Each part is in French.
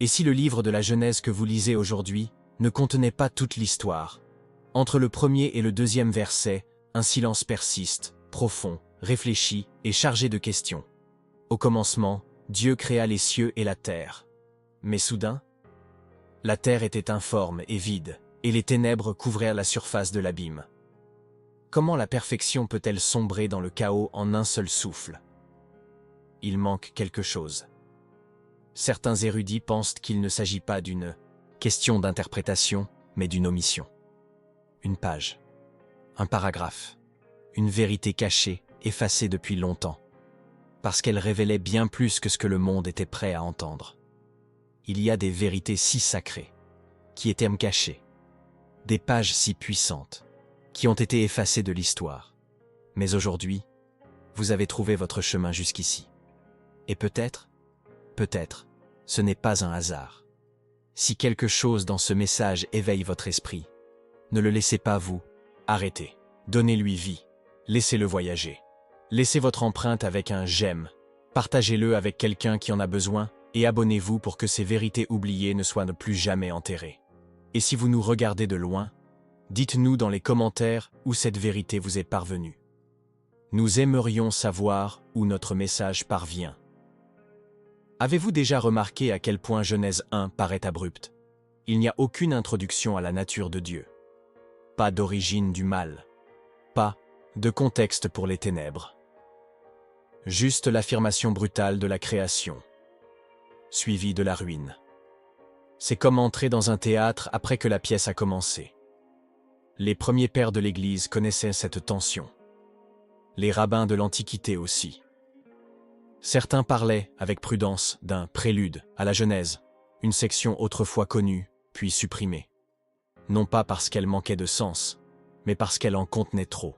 Et si le livre de la Genèse que vous lisez aujourd'hui ne contenait pas toute l'histoire? Entre le premier et le deuxième verset, un silence persiste, profond, réfléchi et chargé de questions. Au commencement, Dieu créa les cieux et la terre. Mais soudain, la terre était informe et vide, et les ténèbres couvrirent la surface de l'abîme. Comment la perfection peut-elle sombrer dans le chaos en un seul souffle? Il manque quelque chose. Certains érudits pensent qu'il ne s'agit pas d'une question d'interprétation, mais d'une omission. Une page, un paragraphe, une vérité cachée, effacée depuis longtemps, parce qu'elle révélait bien plus que ce que le monde était prêt à entendre. Il y a des vérités si sacrées, qui étaient cachées, des pages si puissantes, qui ont été effacées de l'histoire. Mais aujourd'hui, vous avez trouvé votre chemin jusqu'ici. Et peut-être, ce n'est pas un hasard. Si quelque chose dans ce message éveille votre esprit, ne le laissez pas vous arrêter. Donnez-lui vie. Laissez-le voyager. Laissez votre empreinte avec un « j'aime ». Partagez-le avec quelqu'un qui en a besoin et abonnez-vous pour que ces vérités oubliées ne soient plus jamais enterrées. Et si vous nous regardez de loin, dites-nous dans les commentaires où cette vérité vous est parvenue. Nous aimerions savoir où notre message parvient. Avez-vous déjà remarqué à quel point Genèse 1 paraît abrupte? Il n'y a aucune introduction à la nature de Dieu. Pas d'origine du mal. Pas de contexte pour les ténèbres. Juste l'affirmation brutale de la création, suivie de la ruine. C'est comme entrer dans un théâtre après que la pièce a commencé. Les premiers pères de l'Église connaissaient cette tension. Les rabbins de l'Antiquité aussi. Certains parlaient, avec prudence, d'un prélude à la Genèse, une section autrefois connue, puis supprimée. Non pas parce qu'elle manquait de sens, mais parce qu'elle en contenait trop.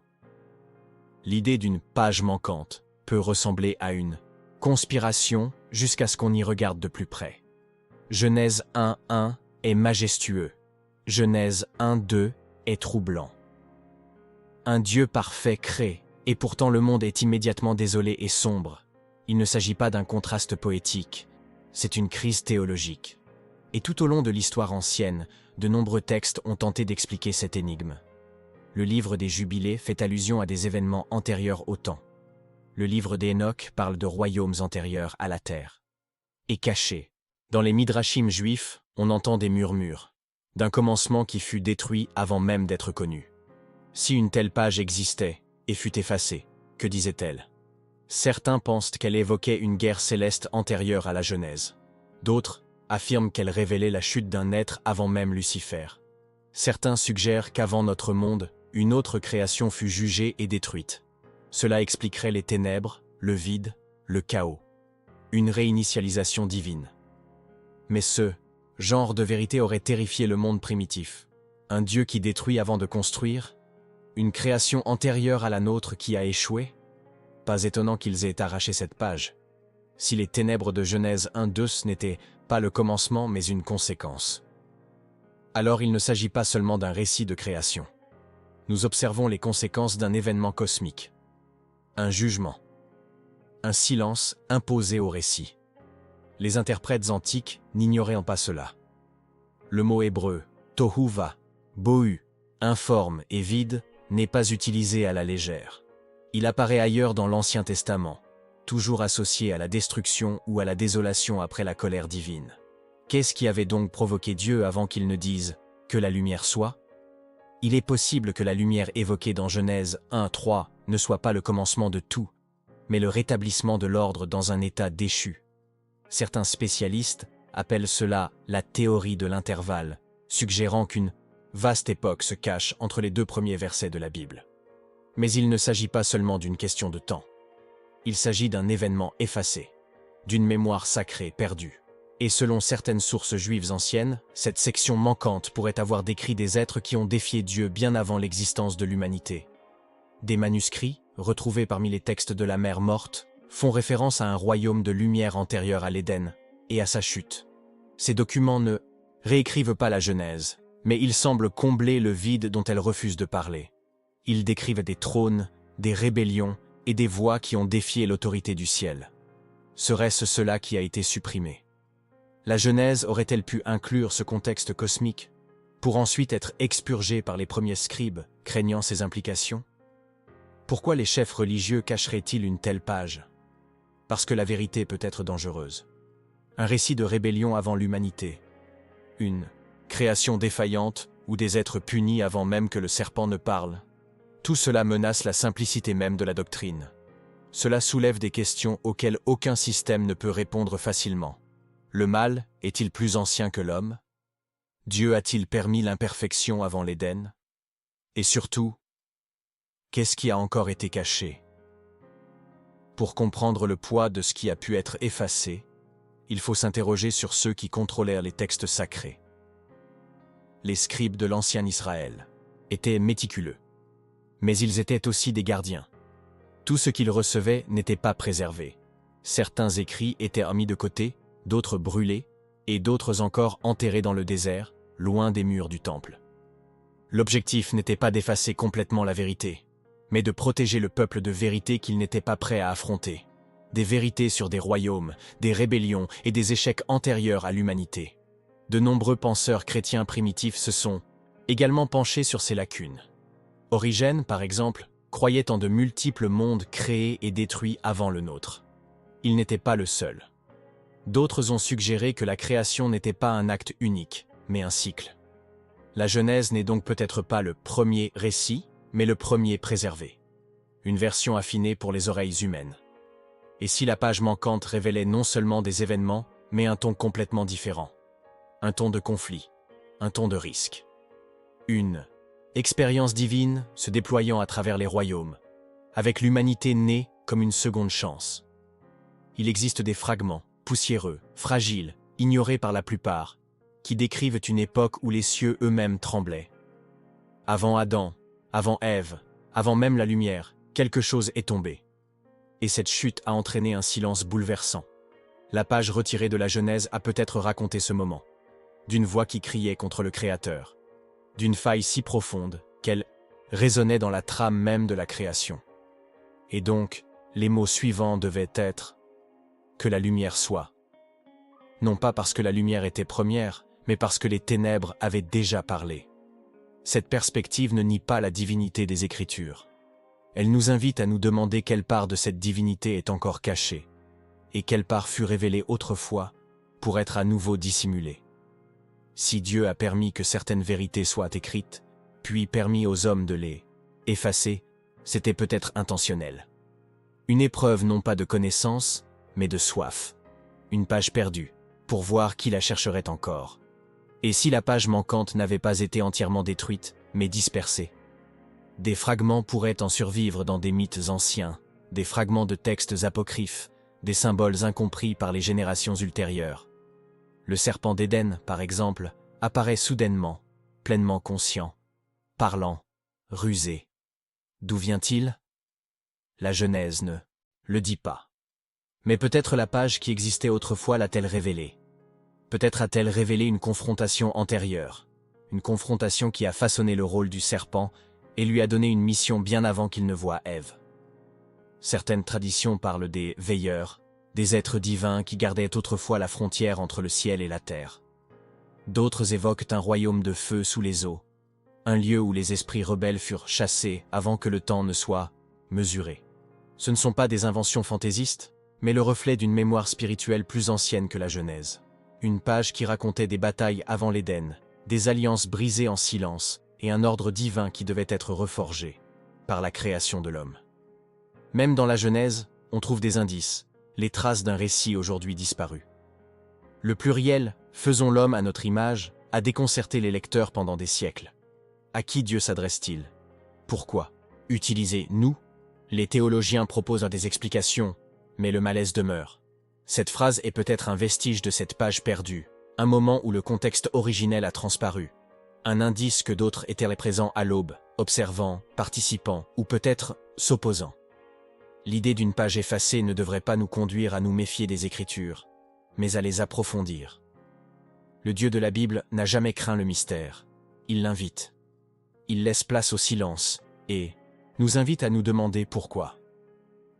L'idée d'une page manquante peut ressembler à une conspiration jusqu'à ce qu'on y regarde de plus près. Genèse 1:1 est majestueux. Genèse 1:2 est troublant. Un Dieu parfait crée, et pourtant le monde est immédiatement désolé et sombre. Il ne s'agit pas d'un contraste poétique, c'est une crise théologique. Et tout au long de l'histoire ancienne, de nombreux textes ont tenté d'expliquer cette énigme. Le livre des Jubilés fait allusion à des événements antérieurs au temps. Le livre d'Hénoch parle de royaumes antérieurs à la terre. Et cachés, dans les midrashim juifs, on entend des murmures, d'un commencement qui fut détruit avant même d'être connu. Si une telle page existait et fut effacée, que disait-elle? Certains pensent qu'elle évoquait une guerre céleste antérieure à la Genèse. D'autres affirment qu'elle révélait la chute d'un être avant même Lucifer. Certains suggèrent qu'avant notre monde, une autre création fut jugée et détruite. Cela expliquerait les ténèbres, le vide, le chaos. Une réinitialisation divine. Mais ce genre de vérité aurait terrifié le monde primitif. Un Dieu qui détruit avant de construire? Une création antérieure à la nôtre qui a échoué? Pas étonnant qu'ils aient arraché cette page. Si les ténèbres de Genèse 1:2 n'étaient pas le commencement mais une conséquence. Alors il ne s'agit pas seulement d'un récit de création. Nous observons les conséquences d'un événement cosmique. Un jugement. Un silence imposé au récit. Les interprètes antiques n'ignoraient pas cela. Le mot hébreu, tohu va, bohu, informe et vide, n'est pas utilisé à la légère. Il apparaît ailleurs dans l'Ancien Testament, toujours associé à la destruction ou à la désolation après la colère divine. Qu'est-ce qui avait donc provoqué Dieu avant qu'il ne dise « que la lumière soit » ? Il est possible que la lumière évoquée dans Genèse 1:3 ne soit pas le commencement de tout, mais le rétablissement de l'ordre dans un état déchu. Certains spécialistes appellent cela la théorie de l'intervalle, suggérant qu'une vaste époque se cache entre les deux premiers versets de la Bible. Mais il ne s'agit pas seulement d'une question de temps. Il s'agit d'un événement effacé, d'une mémoire sacrée perdue. Et selon certaines sources juives anciennes, cette section manquante pourrait avoir décrit des êtres qui ont défié Dieu bien avant l'existence de l'humanité. Des manuscrits, retrouvés parmi les textes de la mer morte, font référence à un royaume de lumière antérieur à l'Éden et à sa chute. Ces documents ne réécrivent pas la Genèse, mais ils semblent combler le vide dont elle refuse de parler. Ils décrivent des trônes, des rébellions et des voix qui ont défié l'autorité du ciel. Serait-ce cela qui a été supprimé? La Genèse aurait-elle pu inclure ce contexte cosmique, pour ensuite être expurgée par les premiers scribes, craignant ses implications? Pourquoi les chefs religieux cacheraient-ils une telle page? Parce que la vérité peut être dangereuse. Un récit de rébellion avant l'humanité. Une création défaillante ou des êtres punis avant même que le serpent ne parle. Tout cela menace la simplicité même de la doctrine. Cela soulève des questions auxquelles aucun système ne peut répondre facilement. Le mal est-il plus ancien que l'homme? Dieu a-t-il permis l'imperfection avant l'Éden? Et surtout, qu'est-ce qui a encore été caché? Pour comprendre le poids de ce qui a pu être effacé, il faut s'interroger sur ceux qui contrôlèrent les textes sacrés. Les scribes de l'ancien Israël étaient méticuleux, mais ils étaient aussi des gardiens. Tout ce qu'ils recevaient n'était pas préservé. Certains écrits étaient mis de côté, d'autres brûlés, et d'autres encore enterrés dans le désert, loin des murs du temple. L'objectif n'était pas d'effacer complètement la vérité, mais de protéger le peuple de vérités qu'ils n'étaient pas prêts à affronter. Des vérités sur des royaumes, des rébellions et des échecs antérieurs à l'humanité. De nombreux penseurs chrétiens primitifs se sont également penchés sur ces lacunes. Origène, par exemple, croyait en de multiples mondes créés et détruits avant le nôtre. Il n'était pas le seul. D'autres ont suggéré que la création n'était pas un acte unique, mais un cycle. La Genèse n'est donc peut-être pas le premier récit, mais le premier préservé. Une version affinée pour les oreilles humaines. Et si la page manquante révélait non seulement des événements, mais un ton complètement différent. Un ton de conflit, un ton de risque. Une expérience divine se déployant à travers les royaumes, avec l'humanité née comme une seconde chance. Il existe des fragments, poussiéreux, fragiles, ignorés par la plupart, qui décrivent une époque où les cieux eux-mêmes tremblaient. Avant Adam, avant Ève, avant même la lumière, quelque chose est tombé. Et cette chute a entraîné un silence bouleversant. La page retirée de la Genèse a peut-être raconté ce moment. D'une voix qui criait contre le Créateur. D'une faille si profonde qu'elle résonnait dans la trame même de la création. Et donc, les mots suivants devaient être « que la lumière soit ». Non pas parce que la lumière était première, mais parce que les ténèbres avaient déjà parlé. Cette perspective ne nie pas la divinité des Écritures. Elle nous invite à nous demander quelle part de cette divinité est encore cachée, et quelle part fut révélée autrefois pour être à nouveau dissimulée. Si Dieu a permis que certaines vérités soient écrites, puis permis aux hommes de les effacer, c'était peut-être intentionnel. Une épreuve non pas de connaissance, mais de soif. Une page perdue, pour voir qui la chercherait encore. Et si la page manquante n'avait pas été entièrement détruite, mais dispersée? Des fragments pourraient en survivre dans des mythes anciens, des fragments de textes apocryphes, des symboles incompris par les générations ultérieures. Le serpent d'Éden, par exemple, apparaît soudainement, pleinement conscient, parlant, rusé. D'où vient-il? La Genèse ne le dit pas. Mais peut-être la page qui existait autrefois l'a-t-elle révélé. Peut-être a-t-elle révélé une confrontation antérieure, une confrontation qui a façonné le rôle du serpent et lui a donné une mission bien avant qu'il ne voie Ève. Certaines traditions parlent des veilleurs, des êtres divins qui gardaient autrefois la frontière entre le ciel et la terre. D'autres évoquent un royaume de feu sous les eaux, un lieu où les esprits rebelles furent chassés avant que le temps ne soit mesuré. Ce ne sont pas des inventions fantaisistes, mais le reflet d'une mémoire spirituelle plus ancienne que la Genèse. Une page qui racontait des batailles avant l'Éden, des alliances brisées en silence et un ordre divin qui devait être reforgé par la création de l'homme. Même dans la Genèse, on trouve des indices, les traces d'un récit aujourd'hui disparu. Le pluriel « faisons l'homme à notre image » a déconcerté les lecteurs pendant des siècles. À qui Dieu s'adresse-t-il? Pourquoi utiliser « nous » Les théologiens proposent des explications, mais le malaise demeure. Cette phrase est peut-être un vestige de cette page perdue, un moment où le contexte originel a transparu, un indice que d'autres étaient présents à l'aube, observant, participant ou peut-être s'opposant. L'idée d'une page effacée ne devrait pas nous conduire à nous méfier des Écritures, mais à les approfondir. Le Dieu de la Bible n'a jamais craint le mystère. Il l'invite. Il laisse place au silence et nous invite à nous demander pourquoi.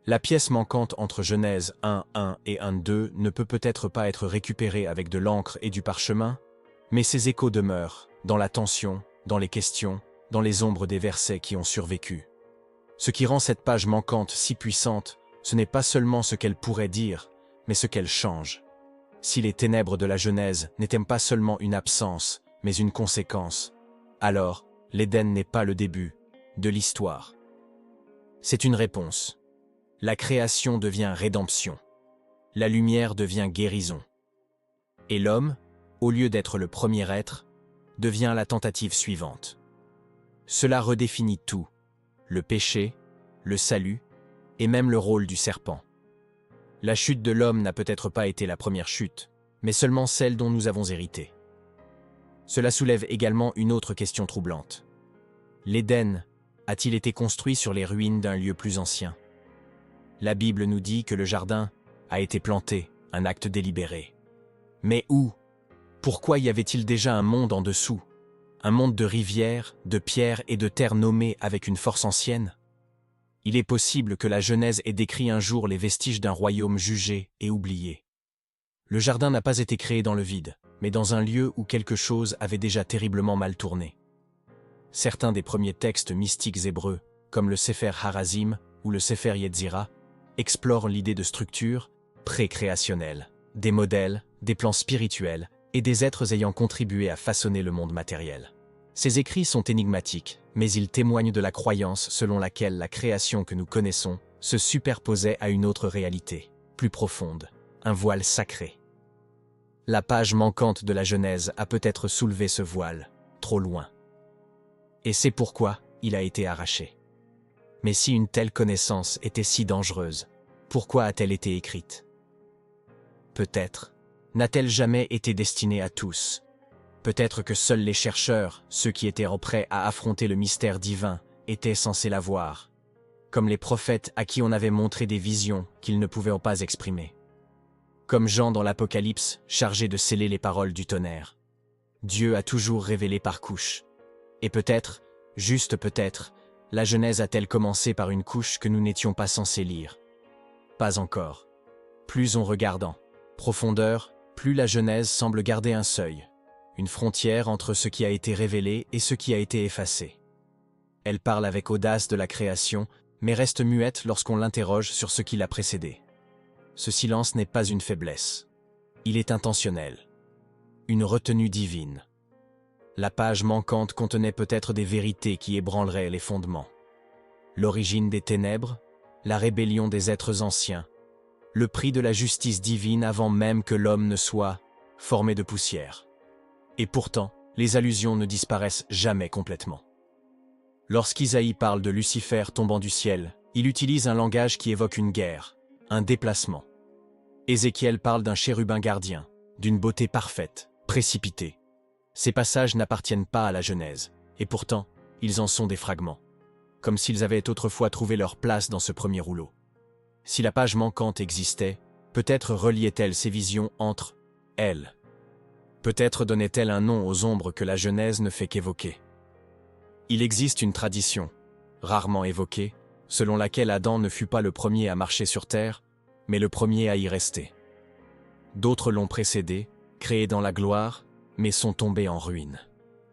La pièce manquante entre Genèse 1:1 et 1:2 ne peut peut-être pas être récupérée avec de l'encre et du parchemin, mais ses échos demeurent, dans la tension, dans les questions, dans les ombres des versets qui ont survécu. Ce qui rend cette page manquante si puissante, ce n'est pas seulement ce qu'elle pourrait dire, mais ce qu'elle change. Si les ténèbres de la Genèse n'étaient pas seulement une absence, mais une conséquence, alors l'Éden n'est pas le début de l'histoire. C'est une réponse. La création devient rédemption. La lumière devient guérison. Et l'homme, au lieu d'être le premier être, devient la tentative suivante. Cela redéfinit tout, le péché, le salut, et même le rôle du serpent. La chute de l'homme n'a peut-être pas été la première chute, mais seulement celle dont nous avons hérité. Cela soulève également une autre question troublante. L'Éden a-t-il été construit sur les ruines d'un lieu plus ancien? La Bible nous dit que le jardin a été planté, un acte délibéré. Mais où? Pourquoi y avait-il déjà un monde en dessous? Un monde de rivières, de pierres et de terres nommées avec une force ancienne? Il est possible que la Genèse ait décrit un jour les vestiges d'un royaume jugé et oublié. Le jardin n'a pas été créé dans le vide, mais dans un lieu où quelque chose avait déjà terriblement mal tourné. Certains des premiers textes mystiques hébreux, comme le Sefer Harazim ou le Sefer Yetzira, explorent l'idée de structure pré-créationnelle, des modèles, des plans spirituels et des êtres ayant contribué à façonner le monde matériel. Ces écrits sont énigmatiques, mais ils témoignent de la croyance selon laquelle la création que nous connaissons se superposait à une autre réalité, plus profonde, un voile sacré. La page manquante de la Genèse a peut-être soulevé ce voile, trop loin. Et c'est pourquoi il a été arraché. Mais si une telle connaissance était si dangereuse, pourquoi a-t-elle été écrite? Peut-être n'a-t-elle jamais été destinée à tous. Peut-être que seuls les chercheurs, ceux qui étaient prêts à affronter le mystère divin, étaient censés la voir, comme les prophètes à qui on avait montré des visions qu'ils ne pouvaient pas exprimer. Comme Jean dans l'Apocalypse, chargé de sceller les paroles du tonnerre. Dieu a toujours révélé par couches. Et peut-être, juste peut-être, la Genèse a-t-elle commencé par une couche que nous n'étions pas censés lire? Pas encore. Plus on regarde en profondeur, plus la Genèse semble garder un seuil, une frontière entre ce qui a été révélé et ce qui a été effacé. Elle parle avec audace de la création, mais reste muette lorsqu'on l'interroge sur ce qui l'a précédé. Ce silence n'est pas une faiblesse. Il est intentionnel. Une retenue divine. La page manquante contenait peut-être des vérités qui ébranleraient les fondements. L'origine des ténèbres, la rébellion des êtres anciens, le prix de la justice divine avant même que l'homme ne soit formé de poussière. Et pourtant, les allusions ne disparaissent jamais complètement. Lorsqu'Isaïe parle de Lucifer tombant du ciel, il utilise un langage qui évoque une guerre, un déplacement. Ézéchiel parle d'un chérubin gardien, d'une beauté parfaite, précipitée. Ces passages n'appartiennent pas à la Genèse, et pourtant, ils en sont des fragments, comme s'ils avaient autrefois trouvé leur place dans ce premier rouleau. Si la page manquante existait, peut-être reliait-elle ces visions entre elles. Peut-être donnait-elle un nom aux ombres que la Genèse ne fait qu'évoquer. Il existe une tradition, rarement évoquée, selon laquelle Adam ne fut pas le premier à marcher sur terre, mais le premier à y rester. D'autres l'ont précédé, créé dans la gloire, mais sont tombés en ruine.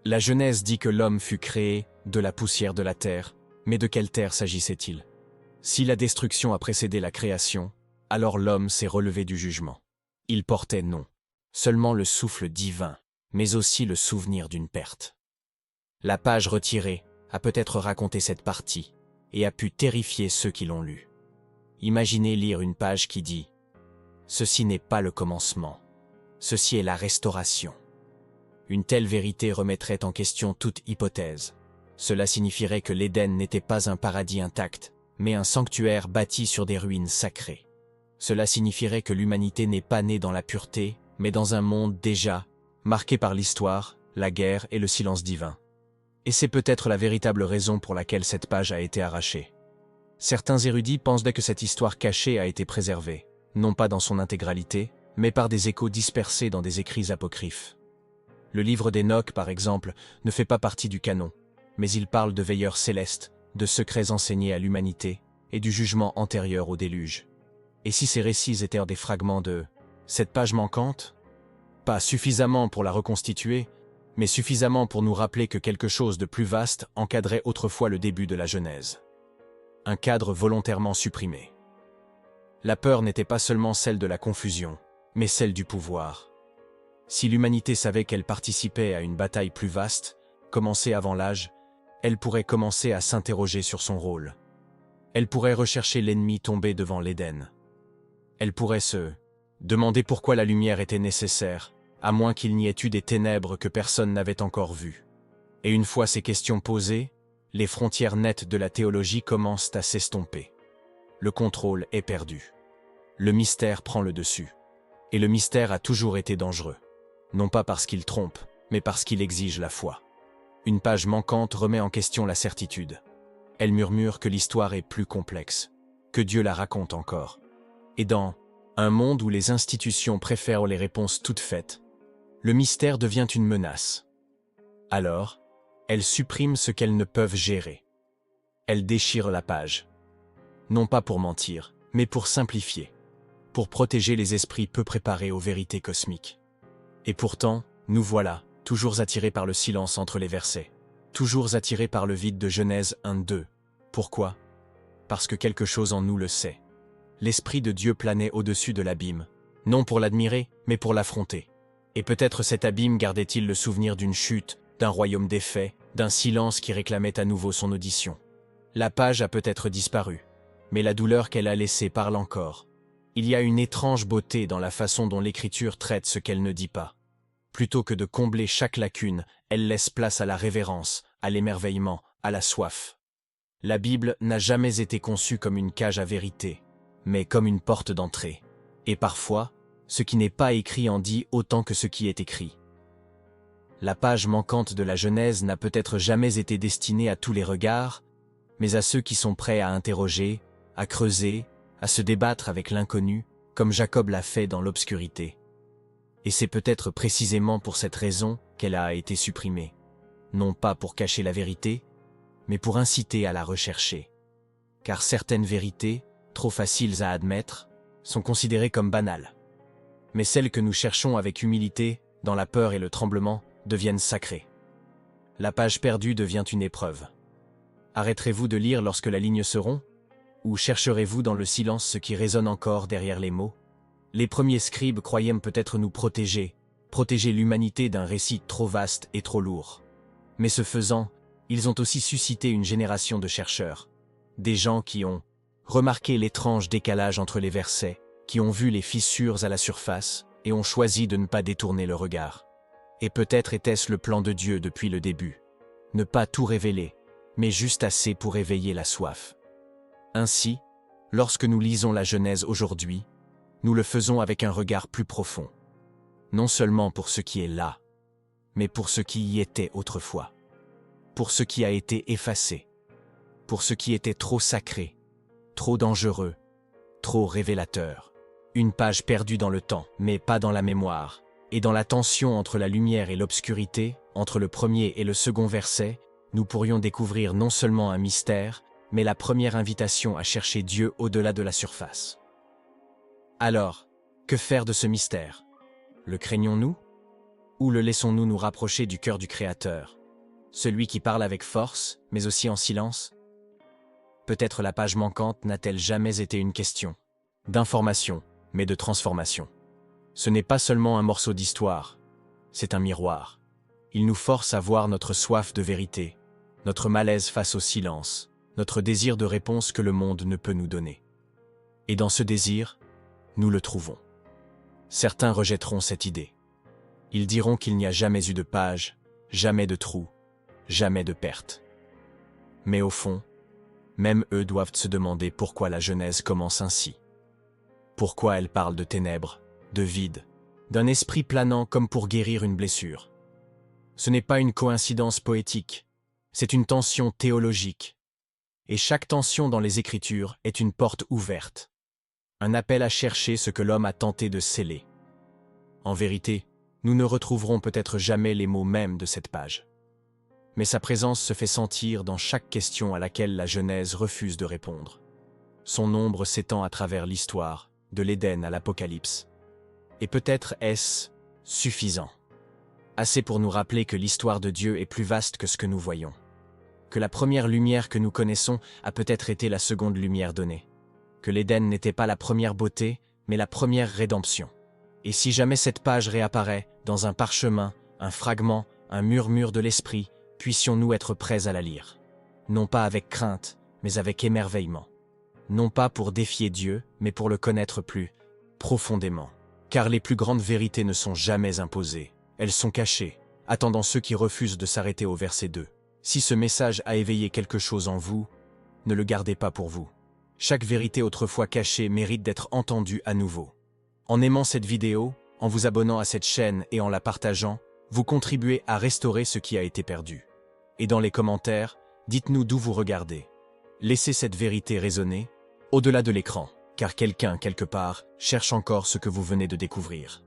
La Genèse dit que l'homme fut créé de la poussière de la terre, mais de quelle terre s'agissait-il? Si la destruction a précédé la création, alors l'homme s'est relevé du jugement. Il portait non seulement le souffle divin, mais aussi le souvenir d'une perte. La page retirée a peut-être raconté cette partie et a pu terrifier ceux qui l'ont lue. Imaginez lire une page qui dit « Ceci n'est pas le commencement, ceci est la restauration ». Une telle vérité remettrait en question toute hypothèse. Cela signifierait que l'Éden n'était pas un paradis intact, mais un sanctuaire bâti sur des ruines sacrées. Cela signifierait que l'humanité n'est pas née dans la pureté, mais dans un monde déjà marqué par l'histoire, la guerre et le silence divin. Et c'est peut-être la véritable raison pour laquelle cette page a été arrachée. Certains érudits pensent que cette histoire cachée a été préservée, non pas dans son intégralité, mais par des échos dispersés dans des écrits apocryphes. Le livre d'Enoch, par exemple, ne fait pas partie du canon, mais il parle de veilleurs célestes, de secrets enseignés à l'humanité, et du jugement antérieur au déluge. Et si ces récits étaient des fragments de cette page manquante? Pas suffisamment pour la reconstituer, mais suffisamment pour nous rappeler que quelque chose de plus vaste encadrait autrefois le début de la Genèse. Un cadre volontairement supprimé. La peur n'était pas seulement celle de la confusion, mais celle du pouvoir. Si l'humanité savait qu'elle participait à une bataille plus vaste, commencée avant l'âge, elle pourrait commencer à s'interroger sur son rôle. Elle pourrait rechercher l'ennemi tombé devant l'Éden. Elle pourrait se demander pourquoi la lumière était nécessaire, à moins qu'il n'y ait eu des ténèbres que personne n'avait encore vues. Et une fois ces questions posées, les frontières nettes de la théologie commencent à s'estomper. Le contrôle est perdu. Le mystère prend le dessus. Et le mystère a toujours été dangereux. Non pas parce qu'il trompe, mais parce qu'il exige la foi. Une page manquante remet en question la certitude. Elle murmure que l'histoire est plus complexe, que Dieu la raconte encore. Et dans un monde où les institutions préfèrent les réponses toutes faites, le mystère devient une menace. Alors, elles suppriment ce qu'elles ne peuvent gérer. Elles déchirent la page. Non pas pour mentir, mais pour simplifier. Pour protéger les esprits peu préparés aux vérités cosmiques. Et pourtant, nous voilà, toujours attirés par le silence entre les versets. Toujours attirés par le vide de Genèse 1-2. Pourquoi? Parce que quelque chose en nous le sait. L'Esprit de Dieu planait au-dessus de l'abîme, non pour l'admirer, mais pour l'affronter. Et peut-être cet abîme gardait-il le souvenir d'une chute, d'un royaume défait, d'un silence qui réclamait à nouveau son audition. La page a peut-être disparu, mais la douleur qu'elle a laissée parle encore. Il y a une étrange beauté dans la façon dont l'Écriture traite ce qu'elle ne dit pas. Plutôt que de combler chaque lacune, elle laisse place à la révérence, à l'émerveillement, à la soif. La Bible n'a jamais été conçue comme une cage à vérité, mais comme une porte d'entrée. Et parfois, ce qui n'est pas écrit en dit autant que ce qui est écrit. La page manquante de la Genèse n'a peut-être jamais été destinée à tous les regards, mais à ceux qui sont prêts à interroger, à creuser, à se débattre avec l'inconnu, comme Jacob l'a fait dans l'obscurité. Et c'est peut-être précisément pour cette raison qu'elle a été supprimée. Non pas pour cacher la vérité, mais pour inciter à la rechercher. Car certaines vérités, trop faciles à admettre, sont considérées comme banales. Mais celles que nous cherchons avec humilité, dans la peur et le tremblement, deviennent sacrées. La page perdue devient une épreuve. Arrêterez-vous de lire lorsque la ligne se rompt? Ou chercherez-vous dans le silence ce qui résonne encore derrière les mots? Les premiers scribes croyaient peut-être nous protéger l'humanité d'un récit trop vaste et trop lourd. Mais ce faisant, ils ont aussi suscité une génération de chercheurs. Des gens qui ont remarqué l'étrange décalage entre les versets, qui ont vu les fissures à la surface et ont choisi de ne pas détourner le regard. Et peut-être était-ce le plan de Dieu depuis le début. Ne pas tout révéler, mais juste assez pour éveiller la soif. Ainsi, lorsque nous lisons la Genèse aujourd'hui, nous le faisons avec un regard plus profond. Non seulement pour ce qui est là, mais pour ce qui y était autrefois. Pour ce qui a été effacé. Pour ce qui était trop sacré, trop dangereux, trop révélateur. Une page perdue dans le temps, mais pas dans la mémoire. Et dans la tension entre la lumière et l'obscurité, entre le premier et le second verset, nous pourrions découvrir non seulement un mystère, mais la première invitation à chercher Dieu au-delà de la surface. Alors, que faire de ce mystère? Le craignons-nous? Ou le laissons-nous nous rapprocher du cœur du Créateur, celui qui parle avec force, mais aussi en silence? Peut-être la page manquante n'a-t-elle jamais été une question d'information, mais de transformation. Ce n'est pas seulement un morceau d'histoire, c'est un miroir. Il nous force à voir notre soif de vérité, notre malaise face au silence, notre désir de réponse que le monde ne peut nous donner. Et dans ce désir, nous le trouvons. Certains rejetteront cette idée. Ils diront qu'il n'y a jamais eu de page, jamais de trou, jamais de perte. Mais au fond, même eux doivent se demander pourquoi la Genèse commence ainsi. Pourquoi elle parle de ténèbres, de vide, d'un esprit planant comme pour guérir une blessure. Ce n'est pas une coïncidence poétique, c'est une tension théologique. Et chaque tension dans les Écritures est une porte ouverte, un appel à chercher ce que l'homme a tenté de sceller. En vérité, nous ne retrouverons peut-être jamais les mots mêmes de cette page. Mais sa présence se fait sentir dans chaque question à laquelle la Genèse refuse de répondre. Son ombre s'étend à travers l'histoire, de l'Éden à l'Apocalypse. Et peut-être est-ce suffisant. Assez pour nous rappeler que l'histoire de Dieu est plus vaste que ce que nous voyons. Que la première lumière que nous connaissons a peut-être été la seconde lumière donnée. Que l'Éden n'était pas la première beauté, mais la première rédemption. Et si jamais cette page réapparaît, dans un parchemin, un fragment, un murmure de l'esprit, puissions-nous être prêts à la lire. Non pas avec crainte, mais avec émerveillement. Non pas pour défier Dieu, mais pour le connaître plus profondément. Car les plus grandes vérités ne sont jamais imposées. Elles sont cachées, attendant ceux qui refusent de s'arrêter au verset 2. Si ce message a éveillé quelque chose en vous, ne le gardez pas pour vous. Chaque vérité autrefois cachée mérite d'être entendue à nouveau. En aimant cette vidéo, en vous abonnant à cette chaîne et en la partageant, vous contribuez à restaurer ce qui a été perdu. Et dans les commentaires, dites-nous d'où vous regardez. Laissez cette vérité résonner, au-delà de l'écran, car quelqu'un, quelque part, cherche encore ce que vous venez de découvrir.